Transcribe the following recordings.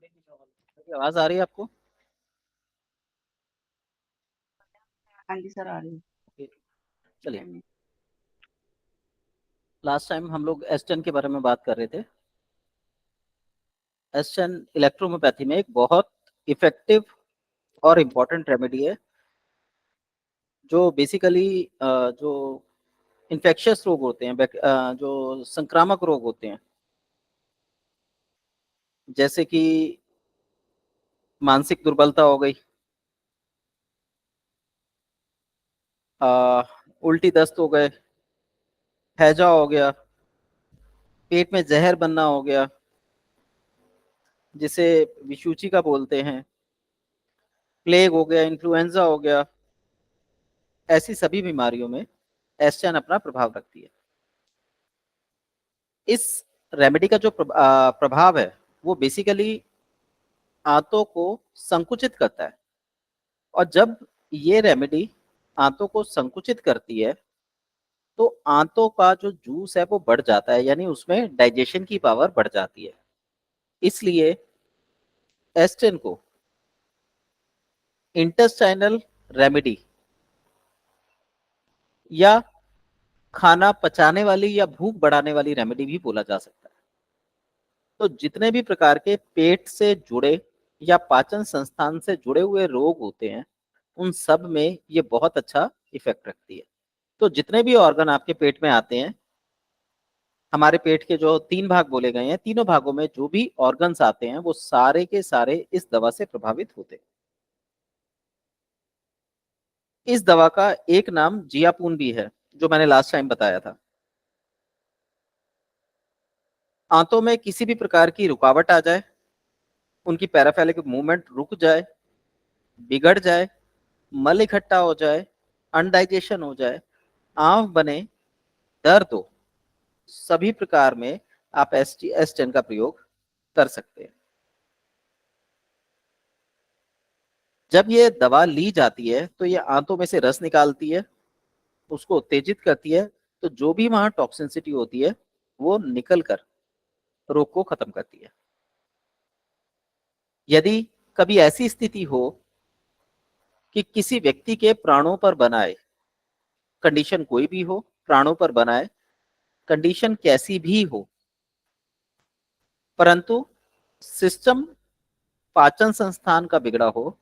आवाज आ रही है आपको? हाँ जी सर, आ रही है। चलिए, लास्ट टाइम हम लोग एस्टन के बारे में बात कर रहे थे। एस्टन इलेक्ट्रोहोम्योपैथी में एक बहुत इफेक्टिव और इम्पोर्टेंट रेमेडी है, जो बेसिकली जो इन्फेक्शियस रोग होते हैं, जो संक्रामक रोग होते हैं, जैसे कि मानसिक दुर्बलता हो गई, उल्टी दस्त हो गए, हैजा हो गया, पेट में जहर बनना हो गया, जिसे विशूचिका बोलते हैं, प्लेग हो गया, इन्फ्लुएंजा हो गया, ऐसी सभी बीमारियों में एस्टन अपना प्रभाव रखती है। इस रेमेडी का जो प्रभाव है, वो बेसिकली आंतों को संकुचित करता है। और जब ये रेमेडी आंतों को संकुचित करती है, तो आंतों का जो जूस है वो बढ़ जाता है, यानी उसमें डाइजेशन की पावर बढ़ जाती है। इसलिए एस्टिन को इंटेस्टाइनल रेमेडी या खाना पचाने वाली या भूख बढ़ाने वाली रेमेडी भी बोला जा सकता है। तो जितने भी प्रकार के पेट से जुड़े या पाचन संस्थान से जुड़े हुए रोग होते हैं, उन सब में ये बहुत अच्छा इफेक्ट रखती है। तो जितने भी ऑर्गन आपके पेट में आते हैं, हमारे पेट के जो 3 भाग बोले गए हैं, तीनों भागों में जो भी ऑर्गन्स आते हैं, वो सारे के सारे इस दवा से प्रभावित होते हैं। इस दवा का एक नाम जियापून भी है, जो मैंने लास्ट टाइम बताया था। आंतों में किसी भी प्रकार की रुकावट आ जाए, उनकी पैराफेलिक मूवमेंट रुक जाए, बिगड़ जाए, मल इकट्ठा हो जाए, अनडाइजेशन हो जाए, आंव बने, दर्द हो, सभी प्रकार में आप एस10 का प्रयोग कर सकते हैं। जब ये दवा ली जाती है, तो ये आंतों में से रस निकालती है, उसको उत्तेजित करती है, तो जो भी वहां टॉक्सिसिटी होती है, वो निकल कर रोग को खत्म करती है। यदि कभी ऐसी स्थिति हो कि किसी व्यक्ति के प्राणों पर बनाए, कंडीशन कोई भी हो, प्राणों पर बनाए, कंडीशन कैसी भी हो, परंतु सिस्टम पाचन संस्थान का बिगड़ा हो,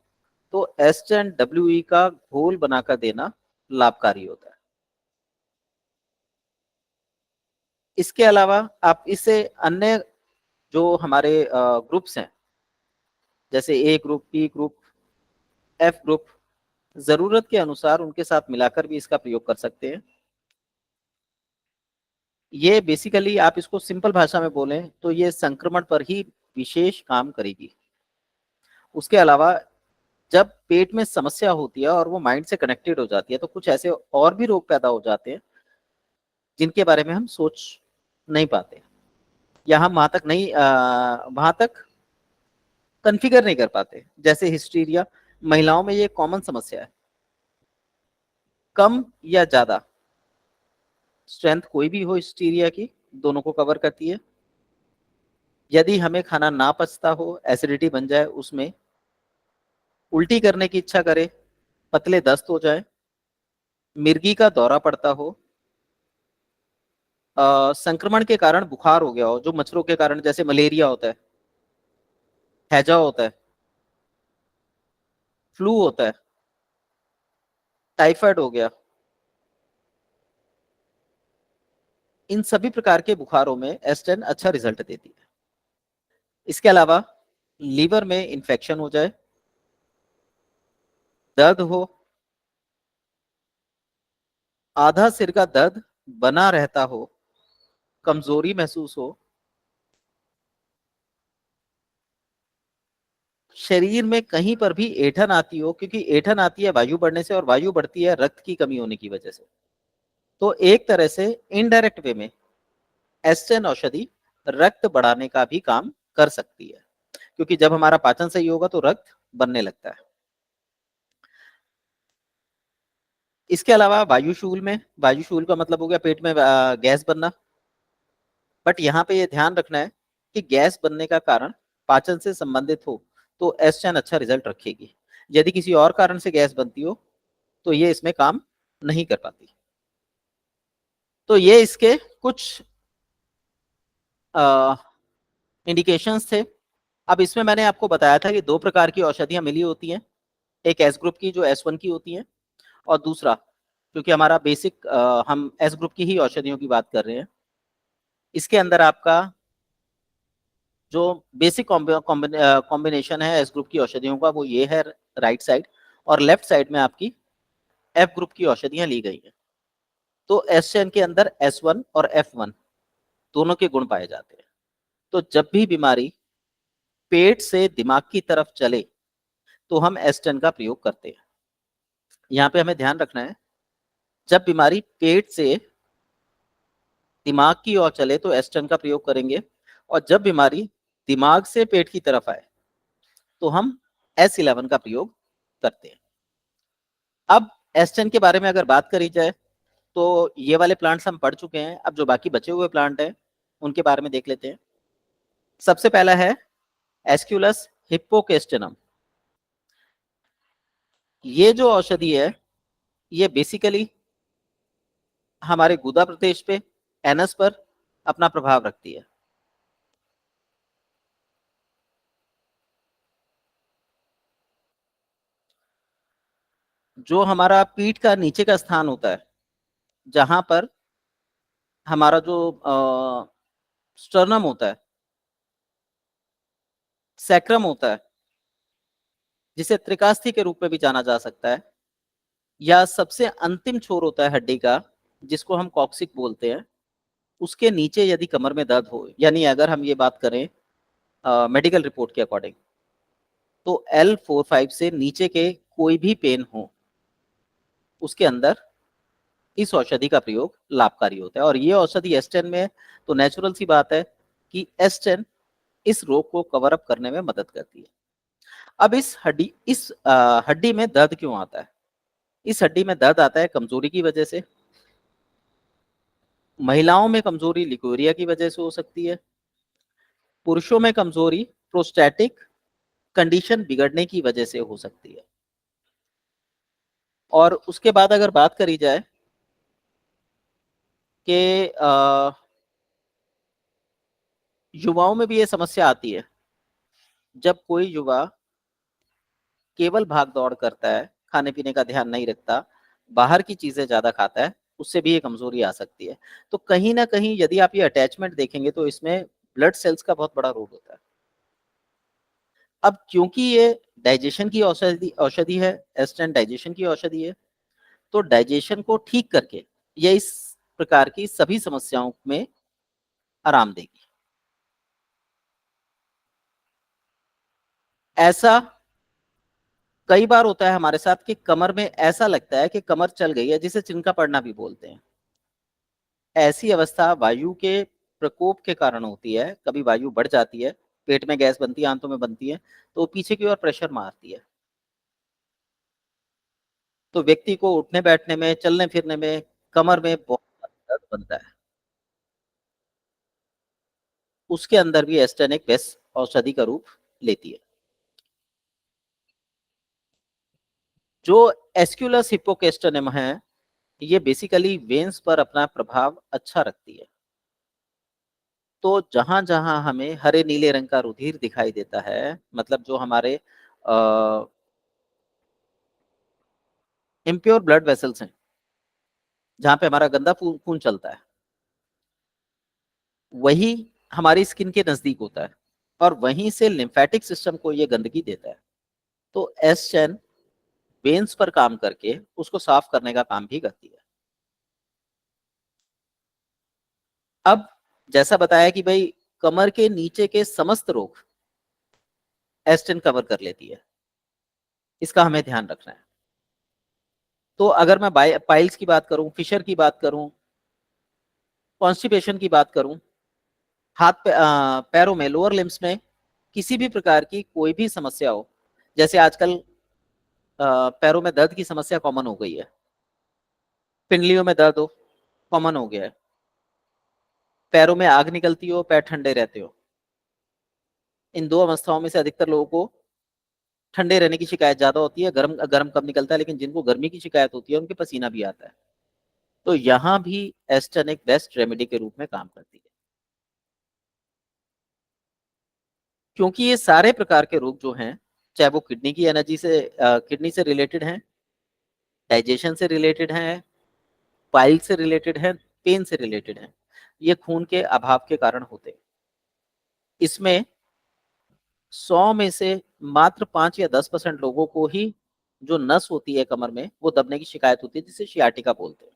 तो एस10 का घोल बनाकर देना लाभकारी होता है। इसके अलावा आप इसे अन्य जो हमारे ग्रुप्स हैं, जैसे A group, B group, F group, जरूरत के अनुसार उनके साथ मिलाकर भी इसका प्रयोग कर सकते हैं। ये बेसिकली आप इसको सिंपल भाषा में बोलें तो ये संक्रमण पर ही विशेष काम करेगी। उसके अलावा जब पेट में समस्या होती है और वो माइंड से कनेक्टेड हो जाती है, तो कुछ ऐसे और भी रोग पैदा हो जाते हैं जिनके बारे में हम सोच नहीं पाते, या हम वहां तक कॉन्फ़िगर नहीं कर पाते। जैसे हिस्टीरिया, महिलाओं में ये कॉमन समस्या है। कम या ज्यादा स्ट्रेंथ कोई भी हो हिस्टीरिया की, दोनों को कवर करती है। यदि हमें खाना ना पचता हो, एसिडिटी बन जाए, उसमें उल्टी करने की इच्छा करे, पतले दस्त हो जाए, मिर्गी का दौरा पड़ता हो, संक्रमण के कारण बुखार हो गया हो, जो मच्छरों के कारण, जैसे मलेरिया होता है, हैजा होता है, फ्लू होता है, टाइफाइड हो गया, इन सभी प्रकार के बुखारों में एस्टेन अच्छा रिजल्ट देती है। इसके अलावा लीवर में इंफेक्शन हो जाए, दर्द हो, आधा सिर का दर्द बना रहता हो, कमजोरी महसूस हो, शरीर में कहीं पर भी ऐंठन आती हो, क्योंकि ऐंठन आती है वायु बढ़ने से और वायु बढ़ती है रक्त की कमी होने की वजह से। तो एक तरह से इनडायरेक्ट वे में एस्टेन औषधि रक्त बढ़ाने का भी काम कर सकती है, क्योंकि जब हमारा पाचन सही होगा तो रक्त बनने लगता है। इसके अलावा वायुशूल में, वायुशूल का मतलब हो गया पेट में गैस बनना। बट यहाँ पे ये ध्यान रखना है कि गैस बनने का कारण पाचन से संबंधित हो तो एस्टन अच्छा रिजल्ट रखेगी। यदि किसी और कारण से गैस बनती हो तो ये इसमें काम नहीं कर पाती। तो ये इसके कुछ इंडिकेशंस थे। अब इसमें मैंने आपको बताया था कि दो प्रकार की औषधियां मिली होती हैं, एक एस ग्रुप की जो S1 की होती है, और दूसरा, क्योंकि हमारा बेसिक हम एस ग्रुप की ही औषधियों की बात कर रहे हैं, इसके अंदर आपका जो बेसिक कॉम्बिनेशन है एस ग्रुप की औषधियों का वो ये है राइट साइड, और लेफ्ट साइड में आपकी एफ ग्रुप की औषधियां ली गई हैं। तो एस10 के अंदर S1 और F1 दोनों के गुण पाए जाते हैं। तो जब भी बीमारी पेट से दिमाग की तरफ चले तो हम S10 का प्रयोग करते हैं। यहाँ पे हमें ध्यान रखना है, जब बीमारी पेट से दिमाग की ओर चले तो S10 का प्रयोग करेंगे, और जब बीमारी दिमाग से पेट की तरफ आए तो हम S11 का प्रयोग करते हैं। अब S10 के बारे में अगर बात करी जाए तो ये वाले प्लांट्स हम पढ़ चुके हैं। अब जो बाकी बचे हुए प्लांट हैं उनके बारे में देख लेते हैं। सबसे पहला है एस्क्यूलस हिप्पोकेस्टेनम। ये जो औषधि है ये बेसिकली हमारे गुदा प्रदेश पे, एनस पर अपना प्रभाव रखती है। जो हमारा पीठ का नीचे का स्थान होता है, जहां पर हमारा जो स्टर्नम होता है, सैक्रम होता है, जिसे त्रिकास्थि के रूप में भी जाना जा सकता है, या सबसे अंतिम छोर होता है हड्डी का जिसको हम कॉक्सिक बोलते हैं, उसके नीचे यदि कमर में दर्द हो, यानी अगर हम ये बात करें मेडिकल रिपोर्ट के अकॉर्डिंग, तो L45 से नीचे के कोई भी पेन हो उसके अंदर इस औषधि का प्रयोग लाभकारी होता है। और ये औषधि S10 में है तो नेचुरल सी बात है कि S10 इस रोग को कवर अप करने में मदद करती है। अब इस हड्डी में दर्द क्यों आता है? इस हड्डी में दर्द आता है कमजोरी की वजह से। महिलाओं में कमजोरी लिकोरिया की वजह से हो सकती है। पुरुषों में कमजोरी प्रोस्टैटिक कंडीशन बिगड़ने की वजह से हो सकती है। और उसके बाद अगर बात करी जाए कि युवाओं में भी ये समस्या आती है, जब कोई युवा केवल भाग दौड़ करता है, खाने पीने का ध्यान नहीं रखता, बाहर की चीजें ज्यादा खाता है, उससे भी ये कमजोरी आ सकती है। तो कहीं ना कहीं यदि आप ये अटैचमेंट देखेंगे तो इसमें ब्लड सेल्स का बहुत बड़ा रोल होता है। अब क्योंकि ये डाइजेशन की औषधि औषधि है, एस्टेंट डाइजेशन की औषधि है, तो डाइजेशन को ठीक करके ये इस प्रकार की सभी समस्याओं में आराम देगी। ऐसा कई बार होता है हमारे साथ कि कमर में ऐसा लगता है कि कमर चल गई है, जिसे चिनका पड़ना भी बोलते हैं। ऐसी अवस्था वायु के प्रकोप के कारण होती है। कभी वायु बढ़ जाती है, पेट में गैस बनती है, आंतों में बनती है, तो पीछे की ओर प्रेशर मारती है, तो व्यक्ति को उठने बैठने में, चलने फिरने में, कमर में बहुत दर्द बनता है। उसके अंदर भी एस्टेन एक बेस्ट औषधि का रूप लेती है। जो एस्क्यूलस हिप्पोकेस्टेनम है, ये बेसिकली वेन्स पर अपना प्रभाव अच्छा रखती है। तो जहां जहां हमें हरे नीले रंग का रुधिर दिखाई देता है, मतलब जो हमारे इम्प्योर ब्लड वेसल्स हैं, जहां पे हमारा गंदा खून चलता है, वही हमारी स्किन के नजदीक होता है, और वहीं से लिम्फेटिक सिस्टम को ये गंदगी देता है। तो एस10 वेन्स पर काम करके उसको साफ करने का काम भी करती है। अब जैसा बताया कि भाई कमर के नीचे के समस्त रोग एस्टेन कवर कर लेती है, इसका हमें ध्यान रखना है। तो अगर मैं पाइल्स की बात करूं, फिशर की बात करूं, कॉन्स्टिपेशन की बात करूं, पैरों में, लोअर लिम्स में किसी भी प्रकार की कोई भी समस्या हो, जैसे आजकल पैरों में दर्द की समस्या कॉमन हो गई है, पिंडलियों में दर्द हो कॉमन हो गया है, पैरों में आग निकलती हो, पैर ठंडे रहते हो, इन दो अवस्थाओं में से अधिकतर लोगों को ठंडे रहने की शिकायत ज्यादा होती है, गर्म गर्म कम निकलता है, लेकिन जिनको गर्मी की शिकायत होती है उनके पसीना भी आता है। तो यहाँ भी एस्टन एक बेस्ट रेमेडी के रूप में काम करती है, क्योंकि ये सारे प्रकार के रोग जो हैं, चाहे वो किडनी की एनर्जी से किडनी से रिलेटेड हैं, डाइजेशन से रिलेटेड हैं, पाइल से रिलेटेड हैं, पेन से रिलेटेड हैं, ये खून के अभाव के कारण होते हैं। इसमें 100 में से मात्र 5 या 10% लोगों को ही जो नस होती है कमर में वो दबने की शिकायत होती है, जिसे शियाटिका बोलते हैं।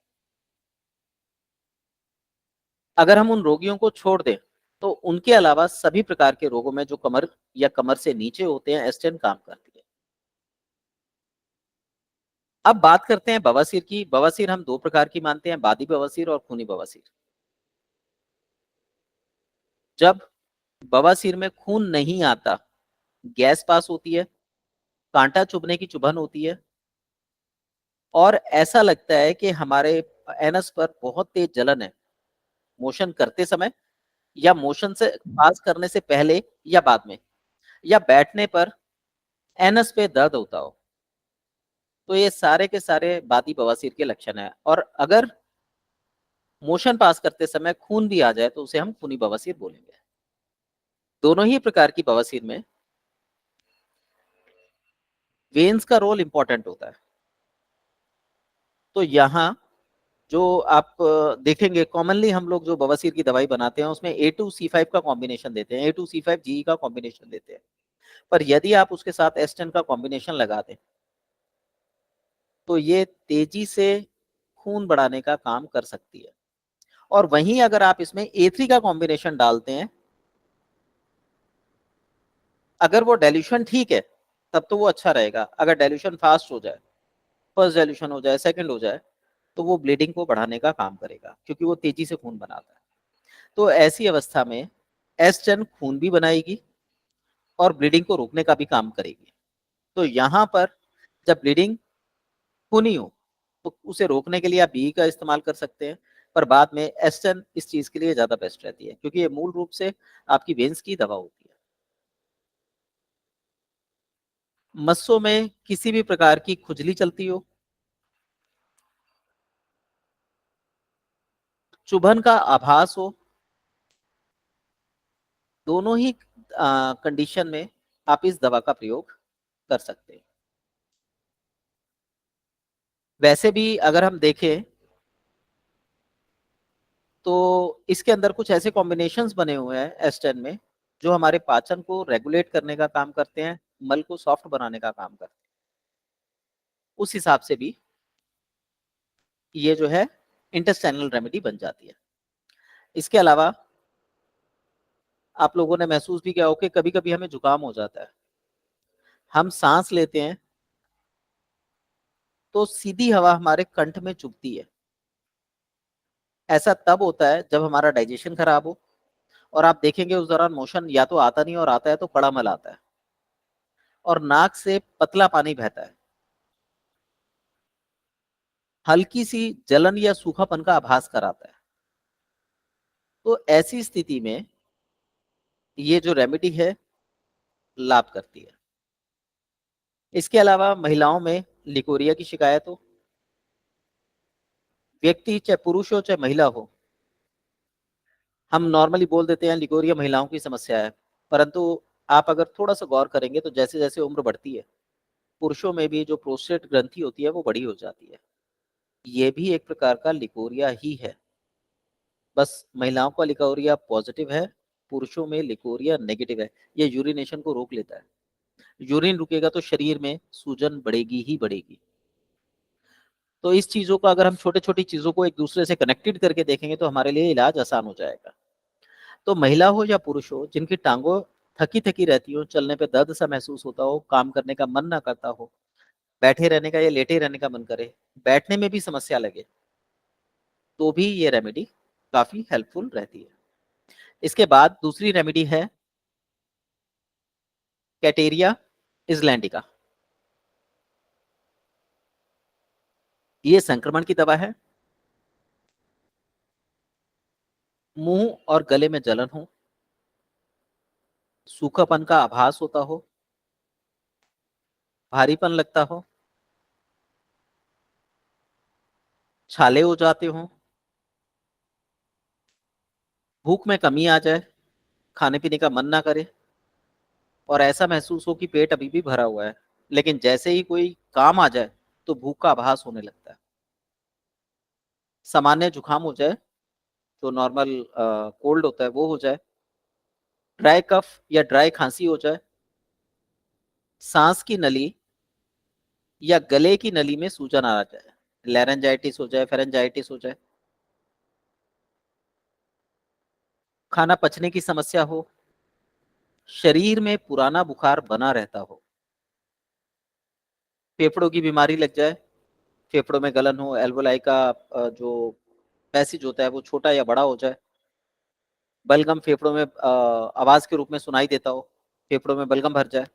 अगर हम उन रोगियों को छोड़ दें तो उनके अलावा सभी प्रकार के रोगों में जो कमर या कमर से नीचे होते हैं, एस्टेन काम करती है। अब बात करते हैं बवासीर की। बवासीर हम दो प्रकार की मानते हैं, बादी बवासीर और खूनी बवासीर। जब बवासीर में खून नहीं आता, गैस पास होती है, कांटा चुभने की चुभन होती है, और ऐसा लगता है कि हमारे एनस पर बहुत तेज जलन है मोशन करते समय, या मोशन से पास करने से पहले या बाद में, या बैठने पर एनस पे दर्द होता हो, तो ये सारे के सारे बादी बवासीर के लक्षण है। और अगर मोशन पास करते समय खून भी आ जाए तो उसे हम खूनी बवासीर बोलेंगे। दोनों ही प्रकार की बवासीर में वेन्स का रोल इंपॉर्टेंट होता है। तो यहाँ जो आप देखेंगे, कॉमनली हम लोग जो बवासीर की दवाई बनाते हैं उसमें A2C5 का कॉम्बिनेशन देते हैं, A2C5 GE का कॉम्बिनेशन देते हैं। पर यदि आप उसके साथ एस्टेन का कॉम्बिनेशन लगा दें तो ये तेजी से खून बढ़ाने का काम कर सकती है। और वहीं अगर आप इसमें A3 का कॉम्बिनेशन डालते हैं, अगर वो डाइल्यूशन ठीक है तब तो वो अच्छा रहेगा। अगर डाइल्यूशन फास्ट हो जाए, फर्स्ट डाइल्यूशन हो जाए, सेकंड हो जाए, तो वो ब्लीडिंग को बढ़ाने का काम करेगा, क्योंकि वो तेजी से खून बनाता है। तो ऐसी अवस्था में एस्टेन खून भी बनाएगी और ब्लीडिंग को रोकने का भी काम करेगी। तो यहाँ पर जब ब्लीडिंग खूनी हो तो उसे रोकने के लिए आप बी का इस्तेमाल कर सकते हैं, पर बाद में एस्टेन इस चीज के लिए ज्यादा बेस्ट रहती है, क्योंकि ये मूल रूप से आपकी वेन्स की दवा होती है। मस्सों में किसी भी प्रकार की खुजली चलती हो, चुभन का आभास हो, दोनों ही कंडीशन में आप इस दवा का प्रयोग कर सकते हैं। वैसे भी अगर हम देखें तो इसके अंदर कुछ ऐसे कॉम्बिनेशंस बने हुए हैं एस्टेन में जो हमारे पाचन को रेगुलेट करने का काम करते हैं, मल को सॉफ्ट बनाने का काम करते हैं। उस हिसाब से भी ये जो है इंटेस्टाइनल रेमेडी बन जाती है। इसके अलावा आप लोगों ने महसूस भी किया हो कि कभी कभी हमें जुकाम हो जाता है, हम सांस लेते हैं तो सीधी हवा हमारे कंठ में चुभती है। ऐसा तब होता है जब हमारा डाइजेशन खराब हो, और आप देखेंगे उस दौरान मोशन या तो आता नहीं, और आता है तो कड़ा मल आता है, और नाक से पतला पानी बहता है, हल्की सी जलन या सूखापन का आभास कराता है। तो ऐसी स्थिति में ये जो रेमेडी है लाभ करती है। इसके अलावा महिलाओं में लिकोरिया की शिकायत हो, व्यक्ति चाहे पुरुष हो चाहे महिला हो, हम नॉर्मली बोल देते हैं लिकोरिया महिलाओं की समस्या है, परंतु आप अगर थोड़ा सा गौर करेंगे तो जैसे जैसे उम्र बढ़ती है, पुरुषों में भी जो प्रोस्टेट ग्रंथि होती है वो बड़ी हो जाती है। ये भी एक प्रकार का लिकोरिया ही है, बस महिलाओं का लिकोरिया पॉजिटिव है, पुरुषों में लिकोरिया नेगेटिव है। ये यूरिनेशन को रोक लेता है। यूरिन रुकेगा तो शरीर में सूजन बढ़ेगी ही बढ़ेगी। तो इस चीजों को अगर हम छोटे छोटी चीजों को एक दूसरे से कनेक्टेड करके देखेंगे तो हमारे लिए इलाज आसान हो जाएगा। तो महिला हो या पुरुष हो, जिनकी टांगों थकी थकी रहती हो, चलने पे दर्द सा महसूस होता हो, काम करने का मन ना करता हो, बैठे रहने का या लेटे रहने का मन करे, बैठने में भी समस्या लगे, तो भी ये रेमेडी काफी हेल्पफुल रहती है। इसके बाद दूसरी रेमेडी है कैटेरिया इजलैंडिका। ये संक्रमण की दवा है। मुंह और गले में जलन हो, सूखापन का आभास होता हो, भारीपन लगता हो, छाले हो जाते हो, भूख में कमी आ जाए, खाने पीने का मन ना करे, और ऐसा महसूस हो कि पेट अभी भी भरा हुआ है, लेकिन जैसे ही कोई काम आ जाए तो भूख का आभास होने लगता है। सामान्य जुकाम हो जाए, जो नॉर्मल कोल्ड होता है वो हो जाए, ड्राई कफ या ड्राई खांसी हो जाए, सांस की नली या गले की नली में सूजन आ जाए, लैरेंजाइटिस हो जाए, फेरेंजाइटिस हो जाए, खाना पचने की समस्या हो, शरीर में पुराना बुखार बना रहता हो, फेफड़ों की बीमारी लग जाए, फेफड़ों में गलन हो, एल्वोलाई का जो पैसेज होता है वो छोटा या बड़ा हो जाए, बलगम फेफड़ों में आवाज के रूप में सुनाई देता हो, फेफड़ों में बलगम भर जाए,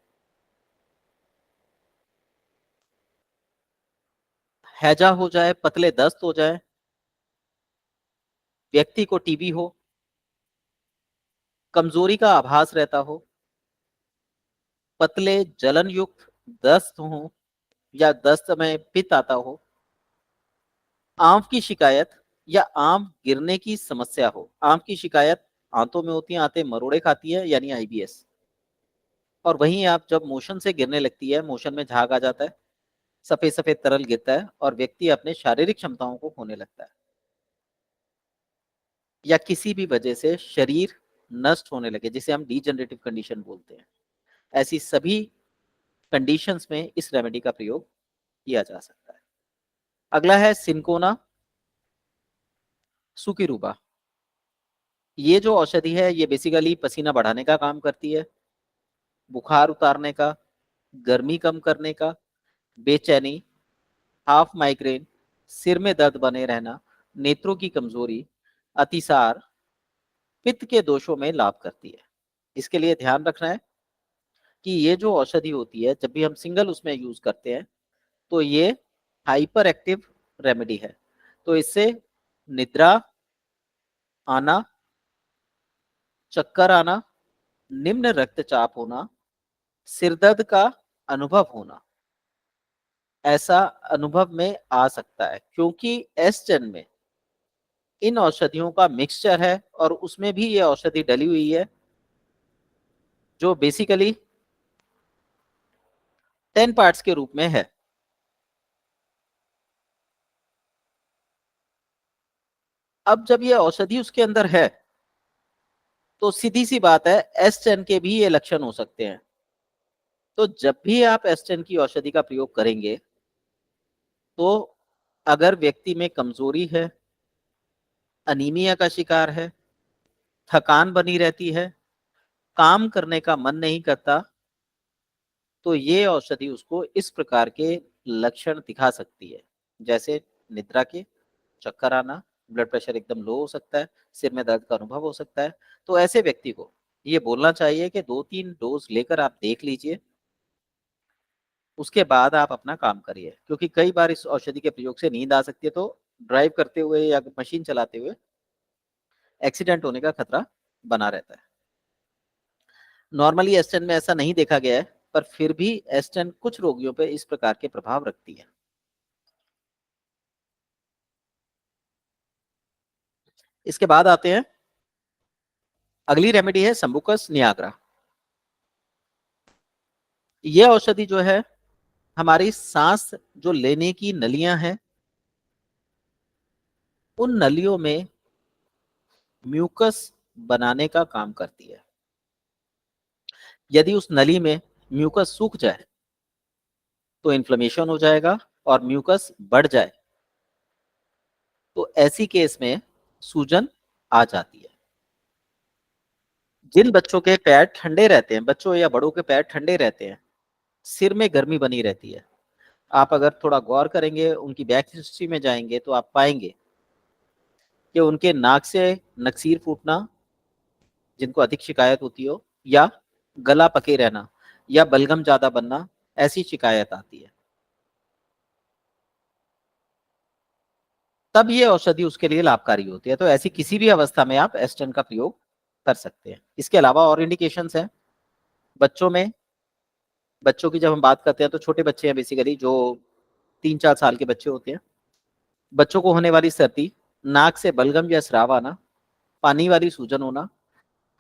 हैजा हो जाए, पतले दस्त हो जाए, व्यक्ति को टीबी हो, कमजोरी का आभास रहता हो, पतले जलन युक्त दस्त हो या दस्त में पित्त आता हो, आंत की शिकायत या आंत गिरने की समस्या हो। आंत की शिकायत आंतों में होती है, आंतें मरोड़े खाती है, यानी आईबीएस। और वहीं आप जब मोशन से गिरने लगती है, मोशन में झाग आ जाता है, सफेद सफेद तरल गिरता है और व्यक्ति अपने शारीरिक क्षमताओं को खोने लगता है, या किसी भी वजह से शरीर नष्ट होने लगे, जिसे हम डीजनरेटिव कंडीशन बोलते हैं, ऐसी सभी कंडीशंस में इस रेमेडी का प्रयोग किया जा सकता है। अगला है सिंकोना सुकिरुबा। ये जो औषधि है ये बेसिकली पसीना बढ़ाने का काम करती है, बुखार उतारने का, गर्मी कम करने का, बेचैनी, हाफ माइग्रेन, सिर में दर्द बने रहना, नेत्रों की कमजोरी, अतिसार, पित्त के दोषों में लाभ करती है। इसके लिए ध्यान रखना है कि ये जो औषधि होती है जब भी हम सिंगल उसमें यूज करते हैं तो ये हाइपर एक्टिव रेमेडी है, तो इससे निद्रा आना, चक्कर आना, निम्न रक्तचाप होना, सिरदर्द का अनुभव होना, ऐसा अनुभव में आ सकता है, क्योंकि एस्टन में इन औषधियों का मिक्सचर है और उसमें भी ये औषधि डली हुई है, जो बेसिकली 10 पार्ट्स के रूप में है। अब जब ये औषधि उसके अंदर है तो सीधी सी बात है एस्टन के भी ये लक्षण हो सकते हैं। तो जब भी आप एस्टन की औषधि का प्रयोग करेंगे तो अगर व्यक्ति में कमजोरी है, अनीमिया का शिकार है, थकान बनी रहती है, काम करने का मन नहीं करता, तो ये औषधि उसको इस प्रकार के लक्षण दिखा सकती है, जैसे निद्रा के, चक्कर आना, ब्लड प्रेशर एकदम लो हो सकता है, सिर में दर्द का अनुभव हो सकता है। तो ऐसे व्यक्ति को ये बोलना चाहिए कि 2-3 डोज लेकर आप देख लीजिए, उसके बाद आप अपना काम करिए, क्योंकि कई बार इस औषधि के प्रयोग से नींद आ सकती है, तो ड्राइव करते हुए या मशीन चलाते हुए एक्सीडेंट होने का खतरा बना रहता है। नॉर्मली एस्टन में ऐसा नहीं देखा गया है, पर फिर भी एस्टन कुछ रोगियों पर इस प्रकार के प्रभाव रखती है। इसके बाद आते हैं, अगली रेमेडी है संबुकस नियाग्रा। यह औषधि जो है हमारी सांस जो लेने की नलियां हैं, उन नलियों में म्यूकस बनाने का काम करती है। यदि उस नली में म्यूकस सूख जाए तो इन्फ्लेमेशन हो जाएगा, और म्यूकस बढ़ जाए तो ऐसी केस में सूजन आ जाती है। जिन बच्चों के पैर ठंडे रहते हैं, बच्चों या बड़ों के पैर ठंडे रहते हैं, सिर में गर्मी बनी रहती है, आप अगर थोड़ा गौर करेंगे, उनकी बैक हिस्ट्री में जाएंगे तो आप पाएंगे कि उनके नाक से नक्सीर फूटना, जिनको अधिक शिकायत होती हो, या गला पके रहना, या बलगम ज्यादा बनना, ऐसी शिकायत आती है, तब ये औषधि उसके लिए लाभकारी होती है। तो ऐसी किसी भी अवस्था में आप एस्टन का प्रयोग कर सकते हैं। इसके अलावा और इंडिकेशंस हैं, बच्चों की जब हम बात करते हैं तो छोटे बच्चे हैं बेसिकली, जो 3-4 साल के बच्चे होते हैं। बच्चों को होने वाली सर्दी, नाक से बलगम या स्राव आना, पानी वाली सूजन होना,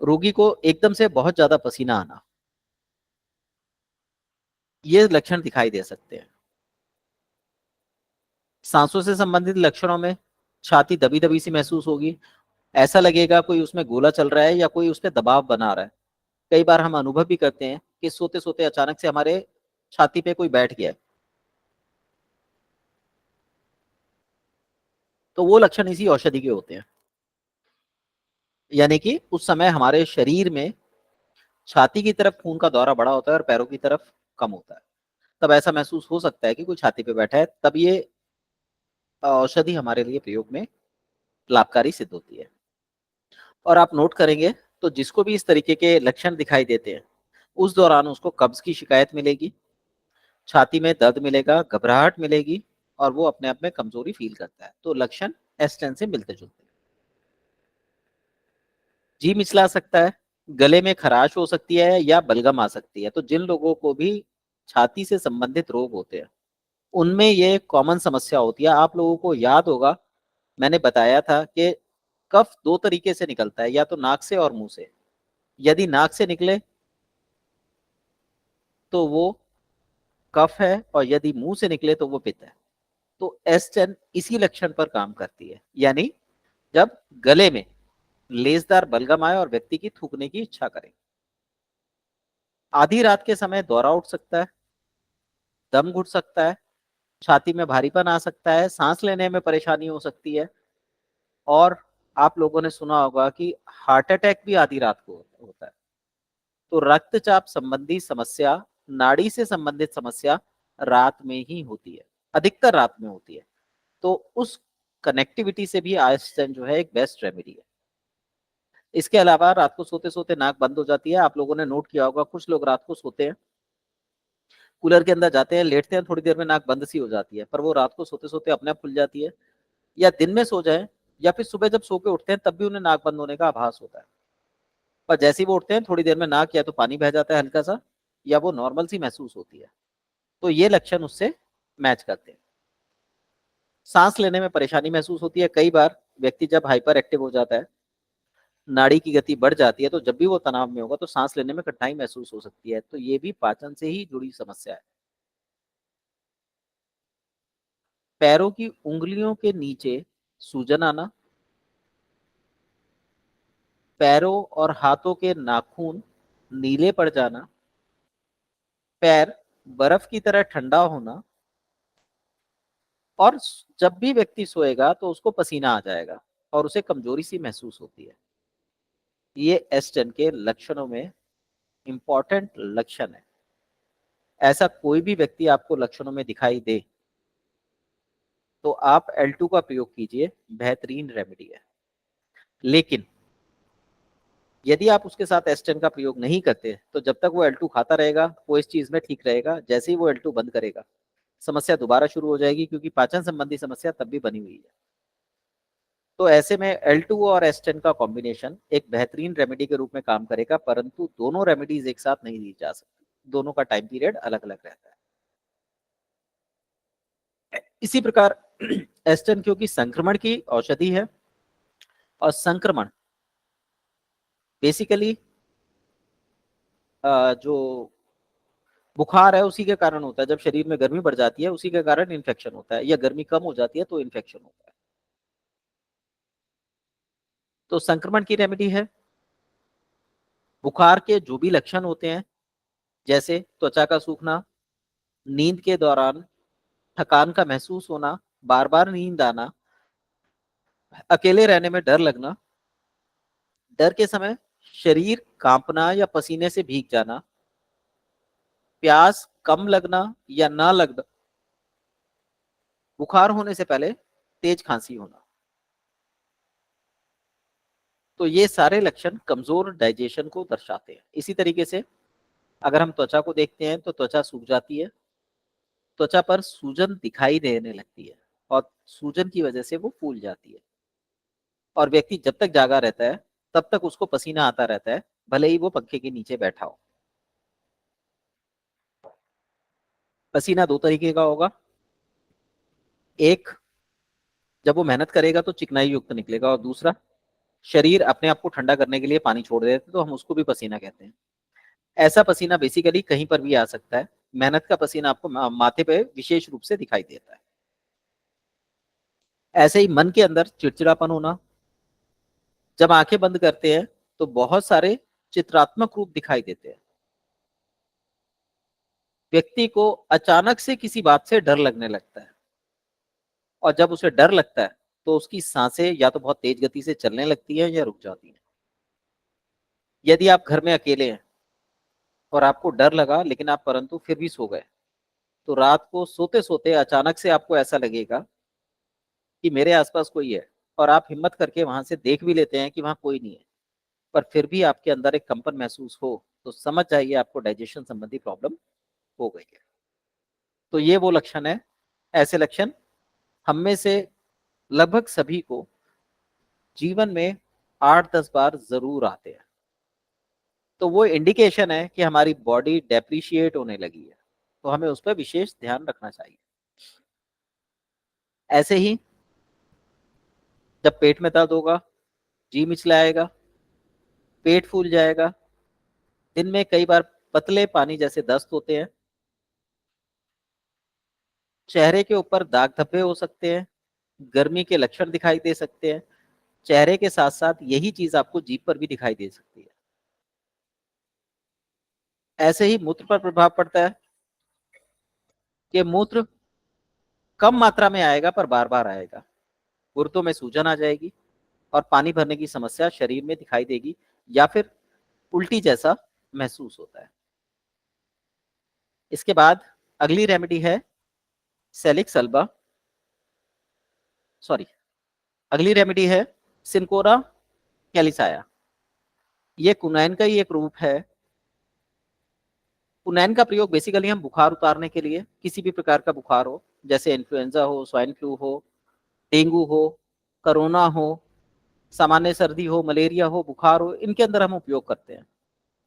रोगी को एकदम से बहुत ज्यादा पसीना आना, ये लक्षण दिखाई दे सकते हैं। सांसों से संबंधित लक्षणों में छाती दबी दबी सी महसूस होगी, ऐसा लगेगा कोई उसमें गोला चल रहा है या कोई उस पर दबाव बना रहा है। कई बार हम अनुभव भी करते हैं कि सोते सोते अचानक से हमारे छाती पे कोई बैठ गया है। तो वो लक्षण इसी औषधि के होते हैं, यानी कि उस समय हमारे शरीर में छाती की तरफ खून का दौरा बड़ा होता है और पैरों की तरफ कम होता है। तब ऐसा महसूस हो सकता है कि कोई छाती पे बैठा है, तब ये औषधि हमारे लिए प्रयोग में लाभकारी सिद्ध होती है। और आप नोट करेंगे तो जिसको भी इस तरीके के लक्षण दिखाई देते हैं, उस दौरान उसको कब्ज की शिकायत मिलेगी, छाती में दर्द मिलेगा, घबराहट मिलेगी, और वो अपने आप में कमजोरी फील करता है। तो लक्षण एस्टन से मिलते जुलते हैं। जी मिचला सकता है, गले में खराश हो सकती है या बलगम आ सकती है। तो जिन लोगों को भी छाती से संबंधित रोग होते हैं, उनमें ये कॉमन समस्या होती है। आप लोगों को याद होगा, मैंने बताया था कि कफ दो तरीके से निकलता है, या तो नाक से और मुंह से। यदि नाक से निकले तो वो कफ है, और यदि मुंह से निकले तो वो पित्त है। तो एस्टन इसी लक्षण पर काम करती है, यानी जब गले में लेसदार बलगम आए और व्यक्ति की थूकने की इच्छा करे। आधी रात के समय दौरा उठ सकता है, दम घुट सकता है, छाती में भारीपन आ सकता है, सांस लेने में परेशानी हो सकती है, और आप लोगों ने सुना होगा कि हार्ट अटैक भी आधी रात को होता है। तो रक्तचाप संबंधी समस्या, नाड़ी से संबंधित समस्या रात में ही होती है, अधिकतर रात में होती है। तो उस कनेक्टिविटी से भी आयस्टन जो है एक बेस्ट रेमेडी है। इसके अलावा रात को सोते सोते नाक बंद हो जाती है। आप लोगों ने नोट किया होगा, कुछ लोग रात को सोते हैं, कूलर के अंदर जाते हैं, लेटते हैं, थोड़ी देर में नाक बंद सी हो जाती है, पर वो रात को सोते सोते अपने आप खुल जाती है। या दिन में सो जाए या फिर सुबह जब सो के उठते हैं, तब भी उन्हें नाक बंद होने का आभास होता है। पर जैसे ही वो उठते हैं, थोड़ी देर में नाक या तो पानी बह जाता है हल्का सा, या वो नॉर्मल सी महसूस होती है। तो ये लक्षण उससे मैच करते हैं। सांस लेने में परेशानी महसूस होती है। कई बार व्यक्ति जब हाइपर एक्टिव हो जाता है, नाड़ी की गति बढ़ जाती है, तो जब भी वो तनाव में होगा तो सांस लेने में कठिनाई महसूस हो सकती है। तो ये भी पाचन से ही जुड़ी समस्या है। पैरों की उंगलियों के नीचे सूजन आना, पैरों और हाथों के नाखून नीले पड़ जाना, पैर बर्फ की तरह ठंडा होना, और जब भी व्यक्ति सोएगा तो उसको पसीना आ जाएगा और उसे कमजोरी सी महसूस होती है। ये एस्टन के लक्षणों में इंपॉर्टेंट लक्षण है। ऐसा कोई भी व्यक्ति आपको लक्षणों में दिखाई दे तो आप L2 का प्रयोग कीजिए, बेहतरीन रेमेडी है। लेकिन यदि आप उसके साथ एस्टन का प्रयोग नहीं करते, तो जब तक वो L2 खाता रहेगा वो इस चीज में ठीक रहेगा। जैसे ही वो L2 बंद करेगा, समस्या दोबारा शुरू हो जाएगी, क्योंकि पाचन संबंधी समस्या तब भी बनी हुई है। तो ऐसे में L2 और एस्टन का कॉम्बिनेशन एक बेहतरीन रेमेडी के रूप में काम करेगा, परंतु दोनों रेमेडीज एक साथ नहीं दी जा सकती, दोनों का टाइम पीरियड अलग अलग रहता है। इसी प्रकार एस्टन क्योंकि संक्रमण की औषधि है, और संक्रमण बेसिकली जो बुखार है उसी के कारण होता है। जब शरीर में गर्मी बढ़ जाती है, उसी के कारण इन्फेक्शन होता है, या गर्मी कम हो जाती है तो इन्फेक्शन होता है। तो संक्रमण की रेमेडी है। बुखार के जो भी लक्षण होते हैं, जैसे त्वचा का सूखना, नींद के दौरान थकान का महसूस होना, बार बार नींद आना, अकेले रहने में डर लगना, डर के समय शरीर कांपना या पसीने से भीग जाना, प्यास कम लगना या ना लगना, बुखार होने से पहले तेज खांसी होना। तो ये सारे लक्षण कमजोर डाइजेशन को दर्शाते हैं। इसी तरीके से अगर हम त्वचा को देखते हैं तो त्वचा सूख जाती है, त्वचा पर सूजन दिखाई देने लगती है, और सूजन की वजह से वो फूल जाती है। और व्यक्ति जब तक जागा रहता है तब तक उसको पसीना आता रहता है, भले ही वो पंखे के नीचे बैठा हो। पसीना दो तरीके का होगा, एक जब वो मेहनत करेगा तो चिकनाई युक्त निकलेगा, और दूसरा शरीर अपने आप को ठंडा करने के लिए पानी छोड़ देते हैं, तो हम उसको भी पसीना कहते हैं। ऐसा पसीना बेसिकली कहीं पर भी आ सकता है। मेहनत का पसीना आपको माथे पे विशेष रूप से दिखाई देता है। ऐसे ही मन के अंदर चिड़चिड़ापन होना, जब आंखें बंद करते हैं तो बहुत सारे चित्रात्मक रूप दिखाई देते हैं। व्यक्ति को अचानक से किसी बात से डर लगने लगता है, और जब उसे डर लगता है तो उसकी सांसें या तो बहुत तेज गति से चलने लगती हैं या रुक जाती हैं। यदि आप घर में अकेले हैं और आपको डर लगा लेकिन आप परंतु फिर भी सो गए, तो रात को सोते सोते अचानक से आपको ऐसा लगेगा कि मेरे आसपास कोई है, और आप हिम्मत करके वहां से देख भी लेते हैं कि वहां कोई नहीं है, पर फिर भी आपके अंदर एक कंपन महसूस हो, तो समझ जाइए आपको डाइजेशन संबंधी प्रॉब्लम हो गई है। तो ये वो लक्षण है। ऐसे लक्षण हम में से लगभग सभी को जीवन में 8-10 बार जरूर आते हैं। तो वो इंडिकेशन है कि हमारी बॉडी डेप्रिशिएट होने लगी है, तो हमें उस पर विशेष ध्यान रखना चाहिए। ऐसे ही जब पेट में दर्द होगा, जी मिचलाएगा, पेट फूल जाएगा, दिन में कई बार पतले पानी जैसे दस्त होते हैं, चेहरे के ऊपर दाग धब्बे हो सकते हैं, गर्मी के लक्षण दिखाई दे सकते हैं, चेहरे के साथ साथ यही चीज आपको जीभ पर भी दिखाई दे सकती है। ऐसे ही मूत्र पर प्रभाव पड़ता है कि मूत्र कम मात्रा में आएगा पर बार बार आएगा, गुर्दों में सूजन आ जाएगी और पानी भरने की समस्या शरीर में दिखाई देगी, या फिर उल्टी जैसा महसूस होता है। इसके बाद अगली रेमेडी है सेलिक सल्बा, सॉरी, अगली रेमेडी है सिनकोरा कैलिसाया। ये कुनैन का ही एक रूप है। कुनैन का प्रयोग बेसिकली हम बुखार उतारने के लिए, किसी भी प्रकार का बुखार हो, जैसे इन्फ्लुएंजा हो, स्वाइन फ्लू हो, डेंगू हो, कोरोना हो, सामान्य सर्दी हो, मलेरिया हो, बुखार हो, इनके अंदर हम उपयोग करते हैं।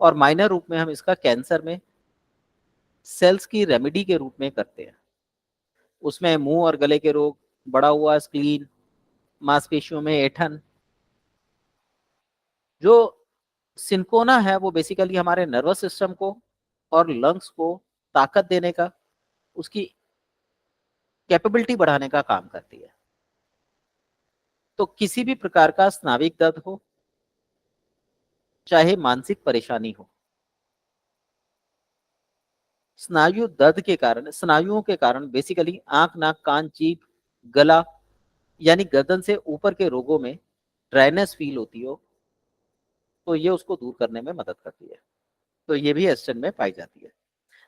और माइनर रूप में हम इसका कैंसर में सेल्स की रेमेडी के रूप में करते हैं। उसमें मुंह और गले के रोग, बड़ा हुआ स्प्लीन, मांसपेशियों में ऐंठन, जो सिंकोना है वो बेसिकली हमारे नर्वस सिस्टम को और लंग्स को ताकत देने का, उसकी कैपेबिलिटी बढ़ाने का काम करती है। तो किसी भी प्रकार का स्नाविक दर्द हो, चाहे मानसिक परेशानी हो, स्नायु दर्द के कारण, स्नायुओं के कारण बेसिकली आंख, नाक, कान, जीभ, गला यानी गर्दन से ऊपर के रोगों में ड्राइनेस फील होती हो, तो ये उसको दूर करने में मदद करती है। तो ये भी एस्टन में पाई जाती है।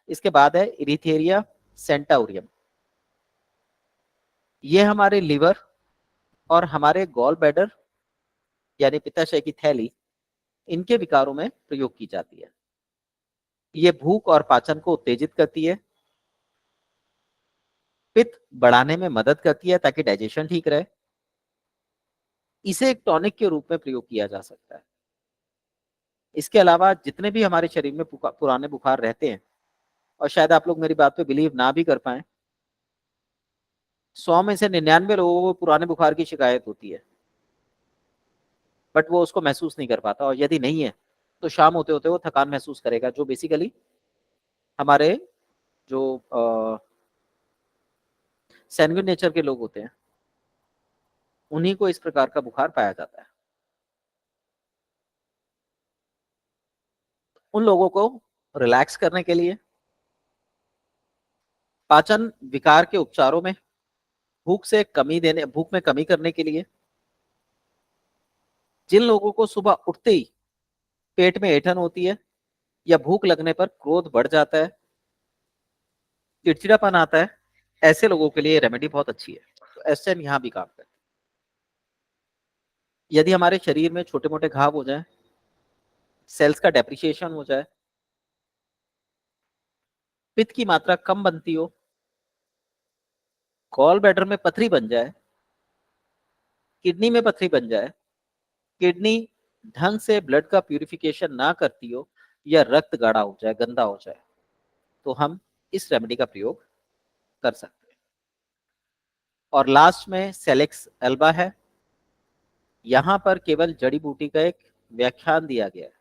इसके बाद है इरिथेरिया सेंटाउरियम। ये हमारे लिवर और हमारे गॉल बैडर यानी पित्ताशय की थैली, इनके विकारों में प्रयोग की जाती है। ये भूख और पाचन को उत्तेजित करती है, पित्त बढ़ाने में मदद करती है ताकि डाइजेशन ठीक रहे। इसे एक टॉनिक के रूप में प्रयोग किया जा सकता है। इसके अलावा जितने भी हमारे शरीर में पुराने बुखार रहते हैं, और शायद आप लोग मेरी बात पे बिलीव ना भी कर पाए, 100 में से 99 लोगों को पुराने बुखार की शिकायत होती है, बट वो उसको महसूस नहीं कर पाता, और यदि नहीं है तो शाम होते होते वो थकान महसूस करेगा, जो बेसिकली हमारे जो सैंग्विन नेचर के लोग होते हैं, उन्हीं को इस प्रकार का बुखार पाया जाता है। उन लोगों को रिलैक्स करने के लिए, पाचन विकार के उपचारों में, भूख में कमी करने के लिए, जिन लोगों को सुबह उठते ही पेट में ऐंठन होती है या भूख लगने पर क्रोध बढ़ जाता है, चिड़चिड़ापन आता है, ऐसे लोगों के लिए रेमेडी बहुत अच्छी है। तो एस्टेन यहाँ भी काम करती है। यदि हमारे शरीर में छोटे मोटे घाव हो जाए, सेल्स का डेप्रिसिएशन हो जाए, पित्त की मात्रा कम बनती हो, गॉल ब्लैडर में पथरी बन जाए, किडनी में पथरी बन जाए, किडनी ढंग से ब्लड का प्यूरिफिकेशन ना करती हो, या रक्त गाढ़ा हो जाए, गंदा हो जाए, तो हम इस रेमेडी का प्रयोग कर सकते हैं। और लास्ट में सेलेक्स एल्बा है। यहां पर केवल जड़ी बूटी का एक व्याख्यान दिया गया है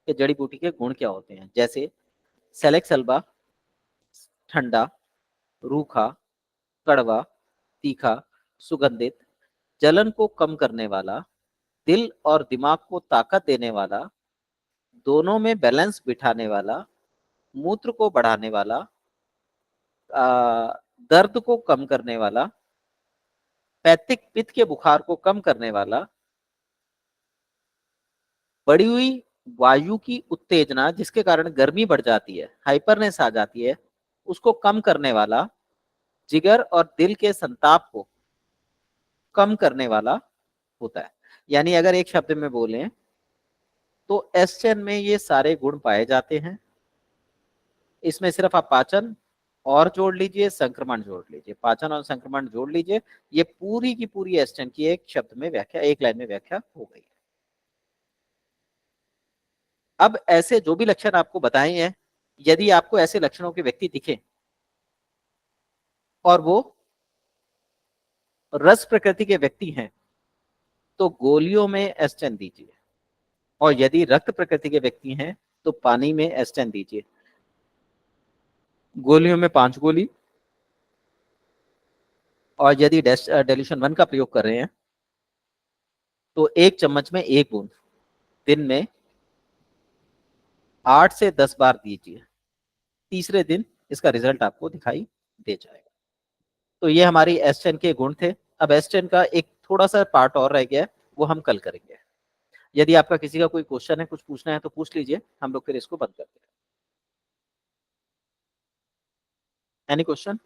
कि जड़ी बूटी के गुण क्या होते हैं। जैसे सेलेक्स एल्बा ठंडा, रूखा, कड़वा, तीखा, सुगंधित, जलन को कम करने वाला, दिल और दिमाग को ताकत देने वाला, दोनों में बैलेंस बिठाने वाला, मूत्र को बढ़ाने वाला, दर्द को कम करने वाला, पैत्तिक पित्त के बुखार को कम करने वाला, बढ़ी हुई वायु की उत्तेजना जिसके कारण गर्मी बढ़ जाती है, हाइपरनेस आ जाती है, उसको कम करने वाला, जिगर और दिल के संताप को कम करने वाला होता है। यानी अगर एक शब्द में बोलें तो एस्चेन में ये सारे गुण पाए जाते हैं। इसमें सिर्फ आप पाचन और जोड़ लीजिए, संक्रमण जोड़ लीजिए, पाचन और संक्रमण जोड़ लीजिए, ये पूरी की पूरी एस्चेन की एक शब्द में व्याख्या, एक लाइन में व्याख्या हो गई है। अब ऐसे जो भी लक्षण आपको बताए हैं, यदि आपको ऐसे लक्षणों के व्यक्ति दिखे और वो रस प्रकृति के व्यक्ति हैं तो गोलियों में एस्टेन दीजिए, और यदि रक्त प्रकृति के व्यक्ति हैं तो पानी में एस्टेन दीजिए। गोलियों में 5 गोली, और यदि डेल्यूशन 1 का प्रयोग कर रहे हैं तो 1 चम्मच में 1 बूंद दिन में 8 से 10 बार दीजिए। तीसरे दिन इसका रिजल्ट आपको दिखाई दे जाएगा। तो ये हमारी एस्टेन के गुण थे। अब एस्टेन का एक थोड़ा सा पार्ट और रह गया है, वो हम कल करेंगे। यदि आपका किसी का कोई क्वेश्चन है, कुछ पूछना है तो पूछ लीजिए, हम लोग फिर इसको बंद करते हैं। Any question?